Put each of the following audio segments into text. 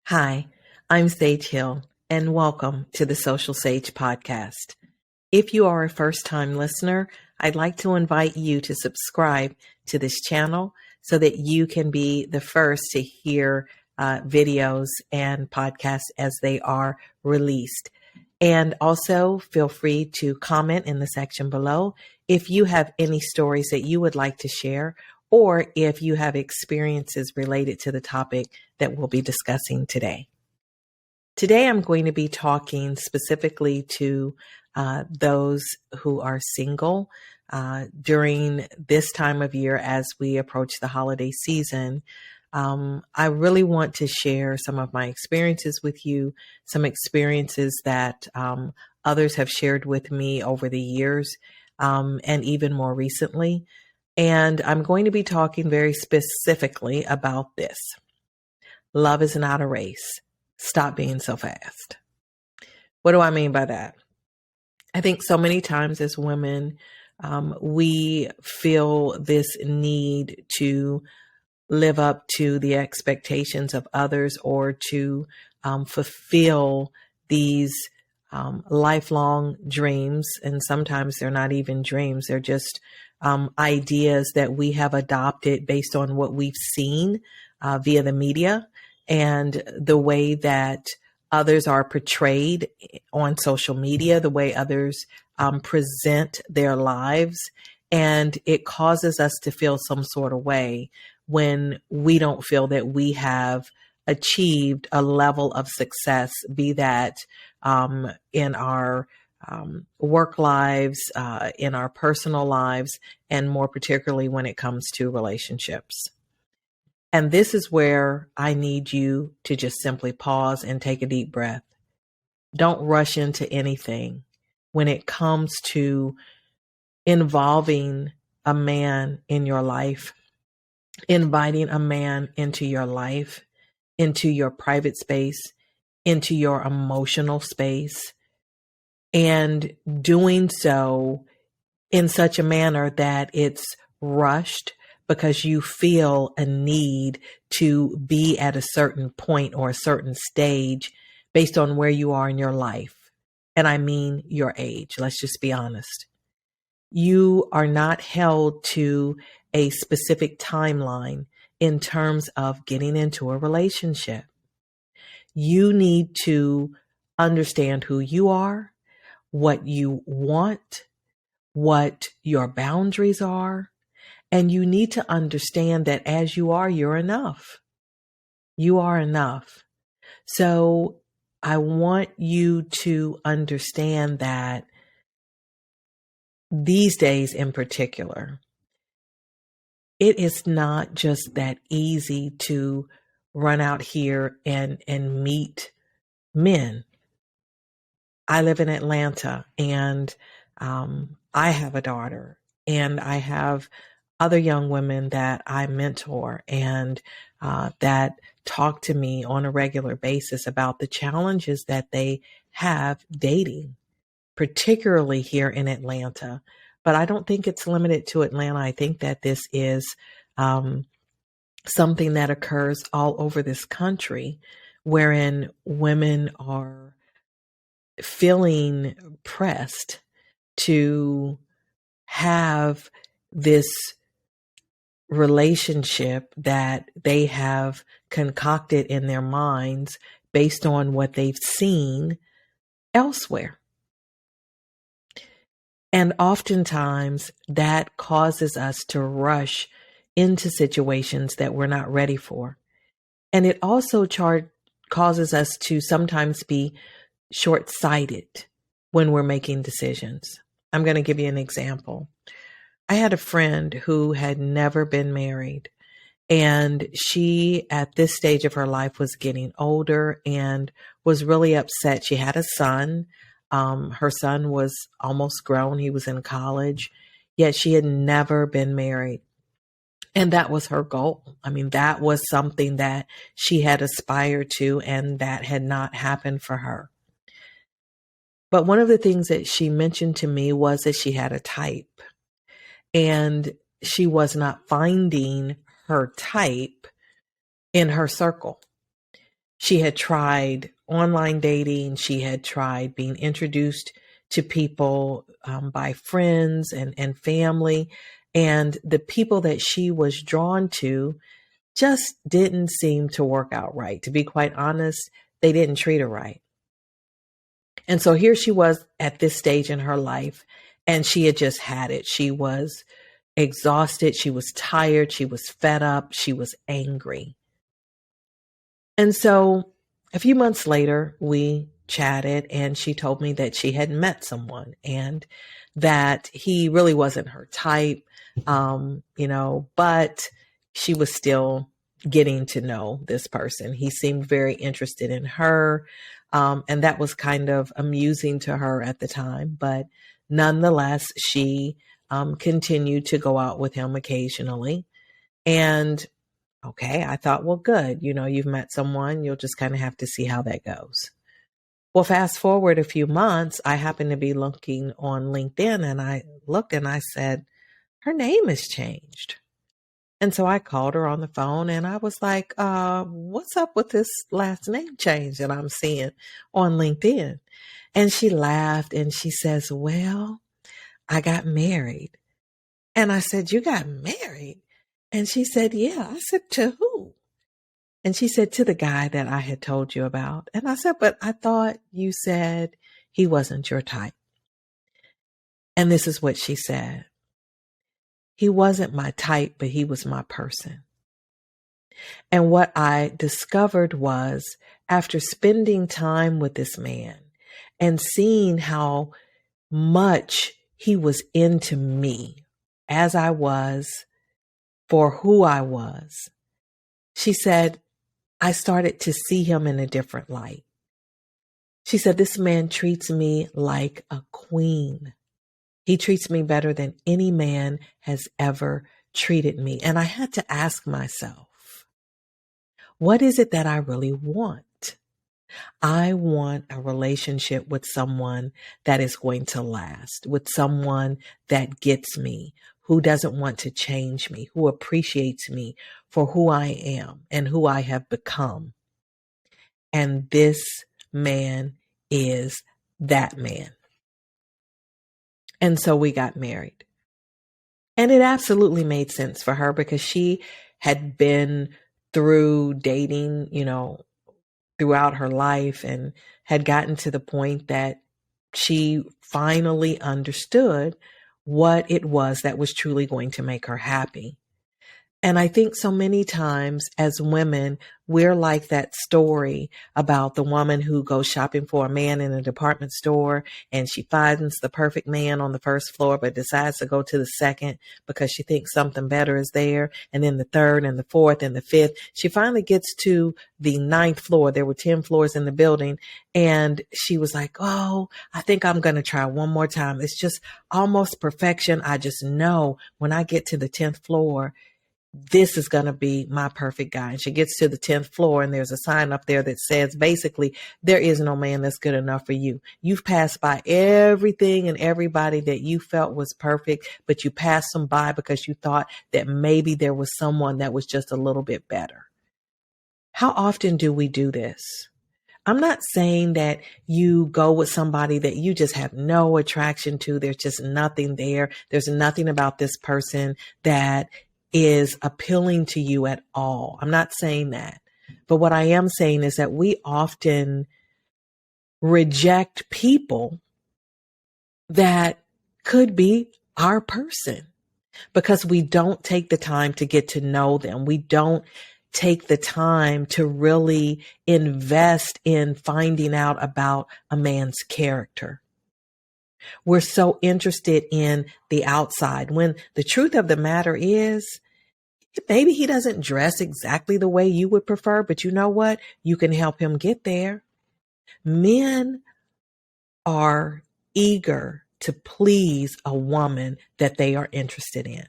Hi, I'm Sage Hill, and welcome to the Social Sage Podcast. If you are a first-time listener, I'd like to invite you to subscribe to this channel so that you can be the first to hear videos and podcasts as they are released. And also feel free to comment in the section below if you have any stories that you would like to share, or if you have experiences related to the topic that we'll be discussing today. Today, I'm going to be talking specifically to those who are single during this time of year as we approach the holiday season. I really want to share some of my experiences with you, some experiences that others have shared with me over the years and even more recently. And I'm going to be talking very specifically about this. Love is not a race. Stop being so fast. What do I mean by that? I think so many times as women, we feel this need to live up to the expectations of others or to fulfill these lifelong dreams. And sometimes they're not even dreams, they're just ideas that we have adopted based on what we've seen via the media and the way that others are portrayed on social media, the way others present their lives. And it causes us to feel some sort of way when we don't feel that we have achieved a level of success, be that in our work lives, in our personal lives, and more particularly when it comes to relationships. And this is where I need you to just simply pause and take a deep breath. Don't rush into anything when it comes to involving a man in your life, inviting a man into your life, into your private space, into your emotional space, and doing so in such a manner that it's rushed because you feel a need to be at a certain point or a certain stage based on where you are in your life. And I mean your age. Let's just be honest. You are not held to a specific timeline in terms of getting into a relationship. You need to understand who you are, what you want, what your boundaries are, and you need to understand that as you are, you're enough. You are enough. So I want you to understand that these days in particular, it is not just that easy to run out here and meet men. I live in Atlanta and I have a daughter and I have other young women that I mentor and that talk to me on a regular basis about the challenges that they have dating, particularly here in Atlanta. But I don't think it's limited to Atlanta. I think that this is something that occurs all over this country, wherein women are feeling pressed to have this relationship that they have concocted in their minds based on what they've seen elsewhere. And oftentimes that causes us to rush into situations that we're not ready for. And it also causes us to sometimes be short-sighted when we're making decisions. I'm going to give you an example. I had a friend who had never been married, and she, at this stage of her life, was getting older and was really upset. She had a son. Her son was almost grown. He was in college, yet she had never been married. And that was her goal. I mean, that was something that she had aspired to, and that had not happened for her. But one of the things that she mentioned to me was that she had a type, and she was not finding her type in her circle. She had tried online dating. She had tried being introduced to people by friends and family. And the people that she was drawn to just didn't seem to work out right. To be quite honest, they didn't treat her right. And so here she was at this stage in her life, and she had just had it. She was exhausted. She was tired. She was fed up. She was angry. And so a few months later, we chatted, and she told me that she had met someone and that he really wasn't her type, but she was still getting to know this person. He seemed very interested in her. And that was kind of amusing to her at the time. But nonetheless, she continued to go out with him occasionally. And okay, I thought, well, good. You've met someone, you'll just kind of have to see how that goes. Well, fast forward a few months, I happened to be looking on LinkedIn and I looked and I said, her name has changed. And so I called her on the phone and I was like, what's up with this last name change that I'm seeing on LinkedIn? And she laughed and she says, well, I got married. And I said, you got married? And she said, yeah. I said, to who? And she said, to the guy that I had told you about. And I said, but I thought you said he wasn't your type. And this is what she said. He wasn't my type, but he was my person. And what I discovered was, after spending time with this man and seeing how much he was into me as I was, for who I was, she said, I started to see him in a different light. She said, this man treats me like a queen. He treats me better than any man has ever treated me. And I had to ask myself, what is it that I really want? I want a relationship with someone that is going to last, with someone that gets me, who doesn't want to change me, who appreciates me for who I am and who I have become. And this man is that man. And so we got married. And it absolutely made sense for her because she had been through dating, throughout her life and had gotten to the point that she finally understood what it was that was truly going to make her happy. And I think so many times as women, we're like that story about the woman who goes shopping for a man in a department store and she finds the perfect man on the first floor, but decides to go to the second because she thinks something better is there. And then the third and the fourth and the fifth. She finally gets to the ninth floor. There were 10 floors in the building. And she was like, oh, I think I'm going to try one more time. It's just almost perfection. I just know when I get to the 10th floor, this is going to be my perfect guy. And she gets to the 10th floor and there's a sign up there that says, basically, there is no man that's good enough for you. You've passed by everything and everybody that you felt was perfect, but you passed them by because you thought that maybe there was someone that was just a little bit better. How often do we do this? I'm not saying that you go with somebody that you just have no attraction to. There's just nothing there. There's nothing about this person that is appealing to you at all. I'm not saying that. But what I am saying is that we often reject people that could be our person because we don't take the time to get to know them. We don't take the time to really invest in finding out about a man's character. We're so interested in the outside when the truth of the matter is, maybe he doesn't dress exactly the way you would prefer, but you know what? You can help him get there. Men are eager to please a woman that they are interested in.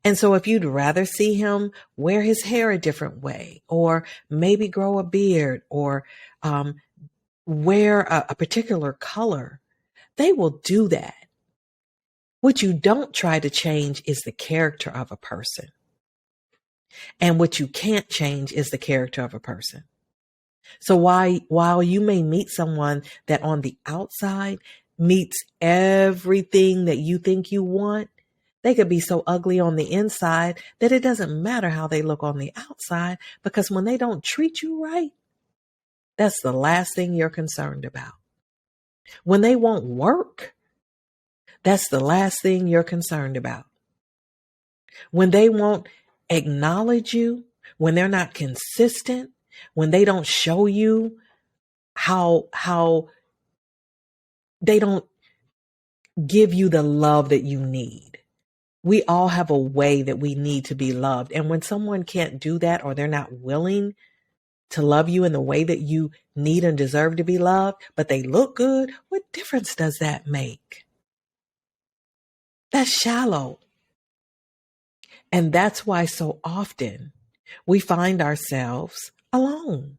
And so if you'd rather see him wear his hair a different way, or maybe grow a beard, or wear a particular color, they will do that. What you don't try to change is the character of a person. And what you can't change is the character of a person. So while you may meet someone that on the outside meets everything that you think you want, they could be so ugly on the inside that it doesn't matter how they look on the outside, because when they don't treat you right, that's the last thing you're concerned about. When they won't work, that's the last thing you're concerned about. When they won't acknowledge you, when they're not consistent, when they don't show you how they don't give you the love that you need. We all have a way that we need to be loved. And when someone can't do that, or they're not willing to love you in the way that you need and deserve to be loved, but they look good, what difference does that make? That's shallow. And that's why so often we find ourselves alone,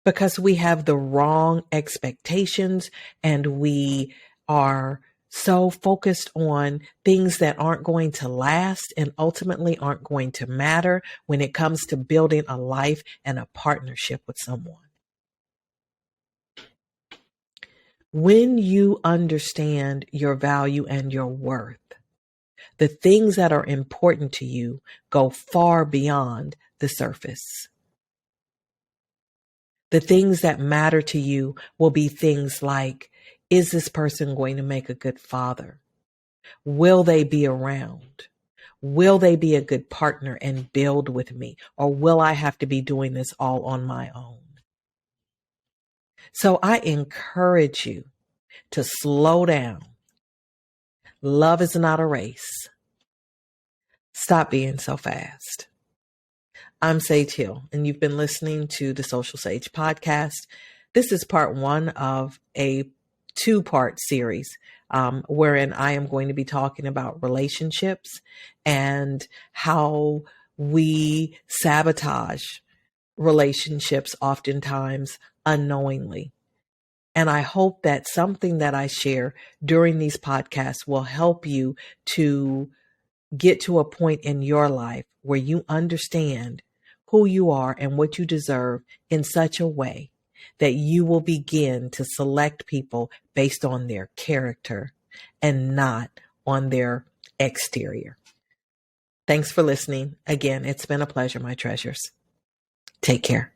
because we have the wrong expectations and we are so focused on things that aren't going to last and ultimately aren't going to matter when it comes to building a life and a partnership with someone. When you understand your value and your worth, the things that are important to you go far beyond the surface. The things that matter to you will be things like, is this person going to make a good father? Will they be around? Will they be a good partner and build with me? Or will I have to be doing this all on my own? So I encourage you to slow down. Love is not a race. Stop being so fast. I'm Sage Hill, and you've been listening to the Social Sage podcast. This is part one of a two-part series wherein I am going to be talking about relationships and how we sabotage relationships oftentimes unknowingly. And I hope that something that I share during these podcasts will help you to get to a point in your life where you understand who you are and what you deserve in such a way that you will begin to select people based on their character and not on their exterior. Thanks for listening. Again, it's been a pleasure, my treasures. Take care.